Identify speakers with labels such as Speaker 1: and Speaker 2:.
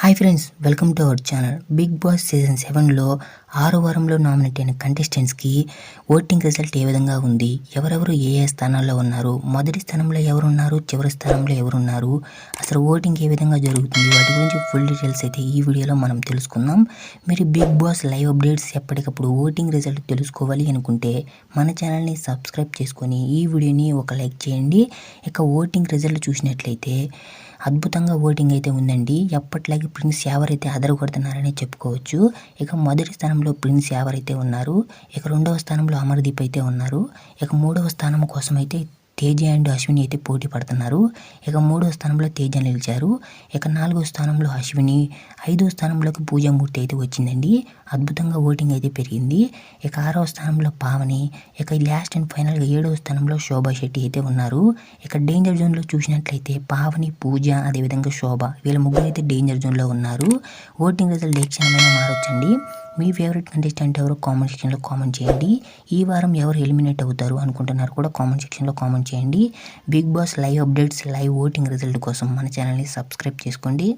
Speaker 1: Hi friends, welcome to our channel. Bigg Boss season 7లో 6వ వారంలో నామినేట్ అయిన కంటెస్టెంట్స్కి ఓటింగ్ రిజల్ట్ ఏ విధంగా ఉంది, ఎవరెవరు ఏ ఏ స్థానాల్లో ఉన్నారు, మొదటి స్థానంలో ఎవరున్నారు, చివరి స్థానంలో ఎవరున్నారు, అసలు ఓటింగ్ ఏ విధంగా జరుగుతుంది, వాటి గురించి ఫుల్ డీటెయిల్స్ అయితే ఈ వీడియోలో మనం తెలుసుకుందాం. మీరు బిగ్ బాస్ లైవ్ అప్డేట్స్ ఎప్పటికప్పుడు ఓటింగ్ రిజల్ట్ తెలుసుకోవాలి అనుకుంటే మన ఛానల్ని సబ్స్క్రైబ్ చేసుకొని ఈ వీడియోని ఒక లైక్ చేయండి. ఇక ఓటింగ్ రిజల్ట్ చూసినట్లయితే అద్భుతంగా ఓటింగ్ అయితే ఉందండి. ఎప్పట్లాగే ప్రిన్స్ యావర్ అయితే అదరగొడుతున్నారని చెప్పుకోవచ్చు. ఇక మొదటి స్థానంలో ప్రిన్స్ యావర్ అయితే ఉన్నారు. ఇక రెండవ స్థానంలో అమర్దీప్ అయితే ఉన్నారు. ఇక మూడవ స్థానం కోసం అయితే తేజ అండ్ అశ్విని అయితే పోటీ పడుతున్నారు. ఇక మూడవ స్థానంలో తేజ నిలిచారు. ఇక నాలుగో స్థానంలో అశ్విని, ఐదో స్థానంలోకి పూజామూర్తి అయితే వచ్చిందండి. అద్భుతంగా ఓటింగ్ అయితే పెరిగింది. ఇక ఆరవ స్థానంలో పావని, ఇక లాస్ట్ అండ్ ఫైనల్గా 7వ స్థానంలో శోభా శెట్టి అయితే ఉన్నారు. ఇక డేంజర్ జోన్లో చూసినట్లయితే పావని, పూజ, అదేవిధంగా శోభ, వీళ్ళ ముగ్గురు అయితే డేంజర్ జోన్లో ఉన్నారు. ఓటింగ్ రిజల్ట్ ఏ క్షణమైనా మారొచ్చండి. మీ ఫేవరెట్ కంటెస్టెంట్ ఎవరో కామెంట్ సెక్షన్లో కామెంట్ చేయండి. ఈ వారం ఎవరు ఎలిమినేట్ అవుతారు అనుకుంటున్నారు కూడా కామెంట్ సెక్షన్లో కామెంట్ చేయండి. Bigg Boss live updates, live voting result కోసం మన ఛానల్ని సబ్స్క్రైబ్ చేసుకోండి.